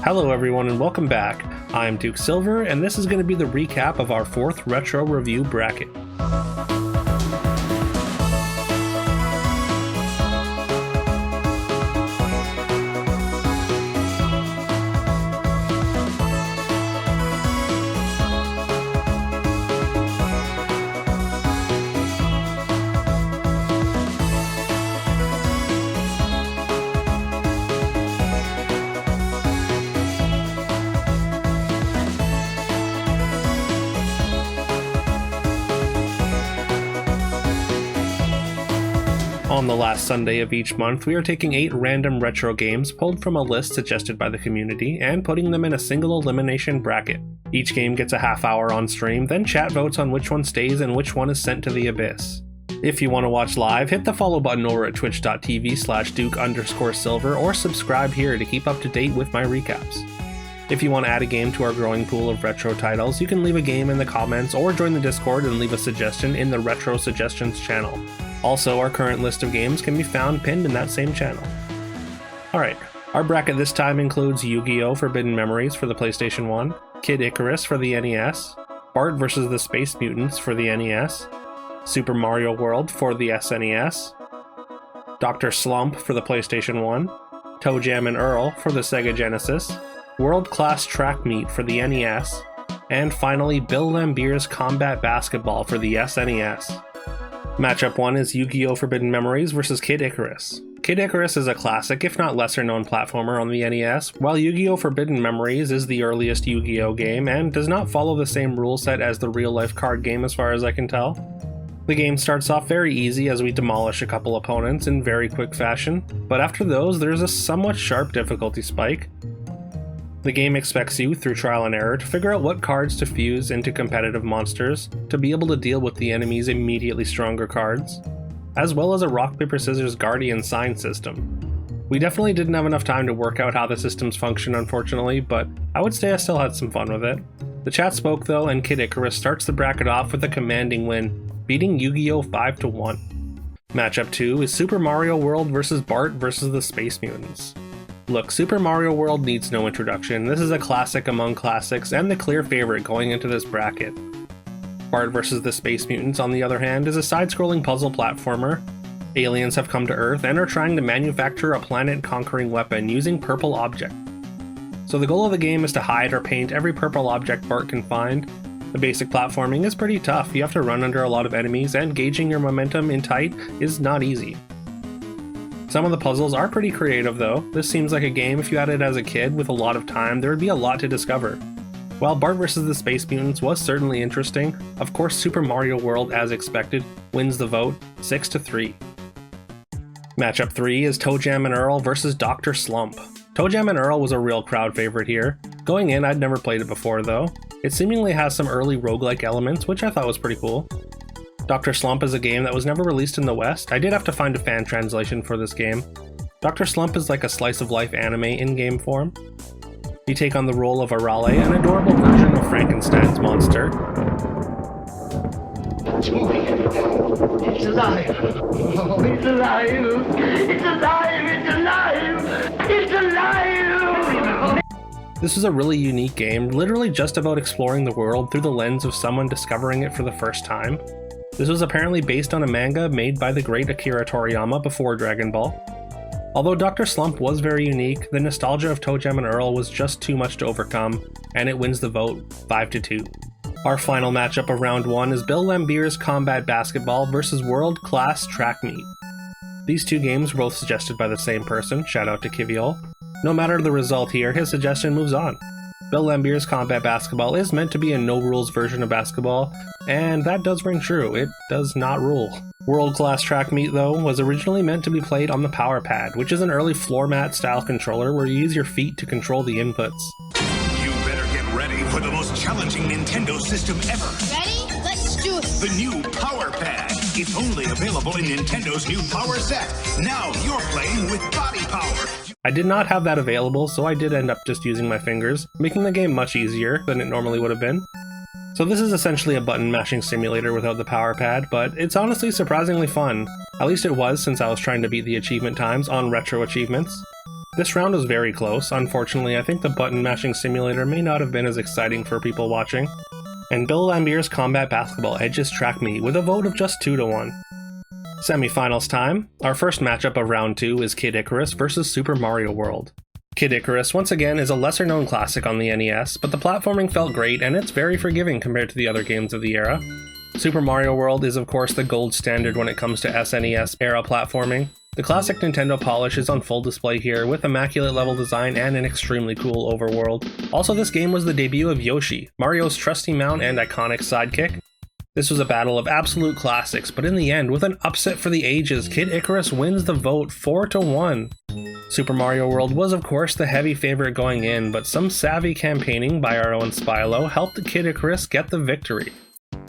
Hello everyone and welcome back. I'm Duke Silver and this is going to be the recap of our 4th retro review bracket. On the last Sunday of each month, we are taking 8 random retro games pulled from a list suggested by the community and putting them in a single elimination bracket. Each game gets a half hour on stream, then chat votes on which one stays and which one is sent to the abyss. If you want to watch live, hit the follow button over at twitch.tv/Duke_Silver or subscribe here to keep up to date with my recaps. If you want to add a game to our growing pool of retro titles, you can leave a game in the comments or join the Discord and leave a suggestion in the Retro Suggestions channel. Also, our current list of games can be found pinned in that same channel. Alright, our bracket this time includes Yu-Gi-Oh! Forbidden Memories for the PlayStation 1, Kid Icarus for the NES, Bart vs. the Space Mutants for the NES, Super Mario World for the SNES, Dr. Slump for the PlayStation 1, Toe Jam and Earl for the Sega Genesis, World Class Track Meet for the NES, and finally Bill Lambier's Combat Basketball for the SNES. Matchup 1 is Yu-Gi-Oh! Forbidden Memories vs. Kid Icarus. Kid Icarus is a classic, if not lesser known platformer on the NES, while Yu-Gi-Oh! Forbidden Memories is the earliest Yu-Gi-Oh! Game and does not follow the same rule set as the real-life card game as far as I can tell. The game starts off very easy as we demolish a couple opponents in very quick fashion, but after those there's a somewhat sharp difficulty spike. The game expects you, through trial and error, to figure out what cards to fuse into competitive monsters to be able to deal with the enemy's immediately stronger cards, as well as a rock paper scissors guardian sign system. We definitely didn't have enough time to work out how the systems function, unfortunately, but I would say I still had some fun with it. The chat spoke though, and Kid Icarus starts the bracket off with a commanding win, beating Yu-Gi-Oh! 5-1. Matchup 2 is Super Mario World vs. Bart vs. the Space Mutants. Look, Super Mario World needs no introduction. This is a classic among classics and the clear favorite going into this bracket. Bart vs. the Space Mutants, on the other hand, is a side-scrolling puzzle platformer. Aliens have come to Earth and are trying to manufacture a planet-conquering weapon using purple objects. So the goal of the game is to hide or paint every purple object Bart can find. The basic platforming is pretty tough. You have to run under a lot of enemies, and gauging your momentum in tight is not easy. Some of the puzzles are pretty creative though. This seems like a game if you had it as a kid with a lot of time, there would be a lot to discover. While Bart vs. the Space Mutants was certainly interesting, of course Super Mario World, as expected, wins the vote 6-3. Matchup 3 is Toe Jam and Earl vs. Dr. Slump. Toe Jam and Earl was a real crowd favorite here. Going in, I'd never played it before though. It seemingly has some early roguelike elements, which I thought was pretty cool. Dr. Slump is a game that was never released in the West. I did have to find a fan translation for this game. Dr. Slump is like a slice-of-life anime in-game form. You take on the role of Arale, an adorable version of Frankenstein's monster. It's moving. It's alive. Oh, it's alive. It's alive. It's alive. It's alive. This is a really unique game, literally just about exploring the world through the lens of someone discovering it for the first time. This was apparently based on a manga made by the great Akira Toriyama before Dragon Ball. Although Dr. Slump was very unique, the nostalgia of Toe Jam and Earl was just too much to overcome, and it wins the vote 5-2. Our final matchup of round 1 is Bill Lambier's Combat Basketball vs. World Class Track Meet. These two games were both suggested by the same person, shout out to Kiviol. No matter the result here, his suggestion moves on. Bill Lambier's Combat Basketball is meant to be a no-rules version of basketball, and that does ring true, it does not rule. World Class Track Meet, though, was originally meant to be played on the Power Pad, which is an early floor mat style controller where you use your feet to control the inputs. You better get ready for the most challenging Nintendo system ever. Ready? Let's do it! The new Power Pad. It's only available in Nintendo's new Power Set. Now you're playing with body power. I did not have that available, so I did end up just using my fingers, making the game much easier than it normally would have been. So this is essentially a button mashing simulator without the power pad, but it's honestly surprisingly fun. At least it was, since I was trying to beat the achievement times on retro achievements. This round was very close. Unfortunately, I think the button mashing simulator may not have been as exciting for people watching. And Bill Lambier's Combat Basketball edges track me with a vote of just 2-1. Semifinals time. Our first matchup of round 2 is Kid Icarus vs Super Mario World. Kid Icarus, once again, is a lesser-known classic on the NES, but the platforming felt great and it's very forgiving compared to the other games of the era. Super Mario World is of course the gold standard when it comes to SNES-era platforming. The classic Nintendo polish is on full display here, with immaculate level design and an extremely cool overworld. Also, this game was the debut of Yoshi, Mario's trusty mount and iconic sidekick. This was a battle of absolute classics, but in the end, with an upset for the ages, Kid Icarus wins the vote 4-1. Super Mario World was of course the heavy favorite going in, but some savvy campaigning by our own Spylo helped Kid Icarus get the victory.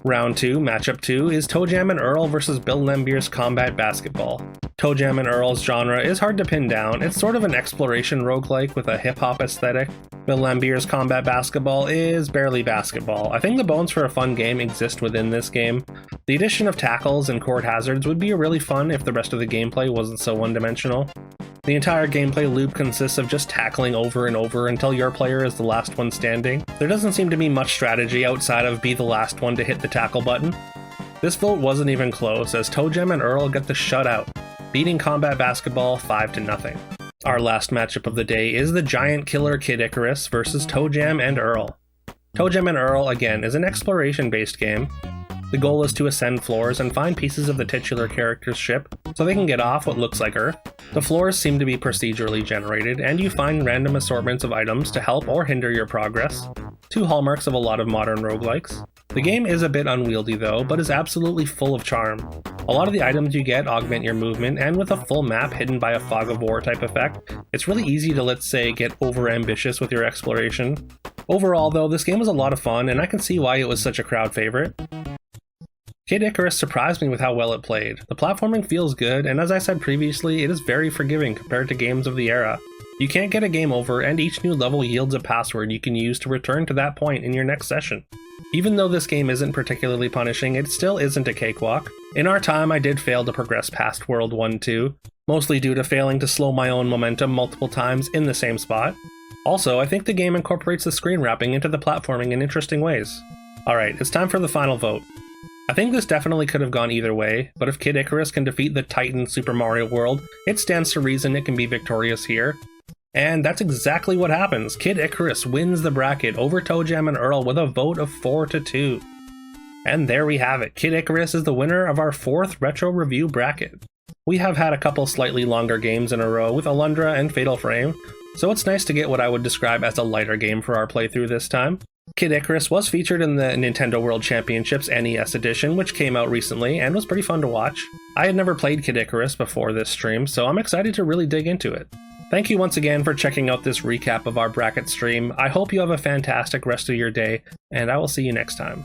Round 2, matchup 2, is ToeJam and Earl vs Bill Lambier's Combat Basketball. ToeJam and Earl's genre is hard to pin down. It's sort of an exploration roguelike with a hip-hop aesthetic. Bill Lambier's Combat Basketball is barely basketball. I think the bones for a fun game exist within this game. The addition of tackles and court hazards would be really fun if the rest of the gameplay wasn't so one-dimensional. The entire gameplay loop consists of just tackling over and over until your player is the last one standing. There doesn't seem to be much strategy outside of be the last one to hit the tackle button. This vote wasn't even close, as ToeJam and Earl get the shutout, beating Combat Basketball 5-0. Our last matchup of the day is the giant killer Kid Icarus versus ToeJam and Earl. ToeJam and Earl, again, is an exploration-based game. The goal is to ascend floors and find pieces of the titular character's ship so they can get off what looks like Earth. The floors seem to be procedurally generated, and you find random assortments of items to help or hinder your progress. Two hallmarks of a lot of modern roguelikes. The game is a bit unwieldy though, but is absolutely full of charm. A lot of the items you get augment your movement, and with a full map hidden by a fog of war type effect, it's really easy to, let's say, get over-ambitious with your exploration. Overall though, this game was a lot of fun, and I can see why it was such a crowd favorite. Kid Icarus surprised me with how well it played. The platforming feels good, and as I said previously, it is very forgiving compared to games of the era. You can't get a game over, and each new level yields a password you can use to return to that point in your next session. Even though this game isn't particularly punishing, it still isn't a cakewalk. In our time, I did fail to progress past World 1-2, mostly due to failing to slow my own momentum multiple times in the same spot. Also, I think the game incorporates the screen wrapping into the platforming in interesting ways. Alright, it's time for the final vote. I think this definitely could have gone either way, but if Kid Icarus can defeat the Titan Super Mario World, it stands to reason it can be victorious here. And that's exactly what happens. Kid Icarus wins the bracket over ToeJam and Earl with a vote of 4-2. And there we have it. Kid Icarus is the winner of our 4th Retro Review bracket. We have had a couple slightly longer games in a row with Alundra and Fatal Frame, so it's nice to get what I would describe as a lighter game for our playthrough this time. Kid Icarus was featured in the Nintendo World Championships NES edition, which came out recently and was pretty fun to watch. I had never played Kid Icarus before this stream, so I'm excited to really dig into it. Thank you once again for checking out this recap of our bracket stream. I hope you have a fantastic rest of your day, and I will see you next time.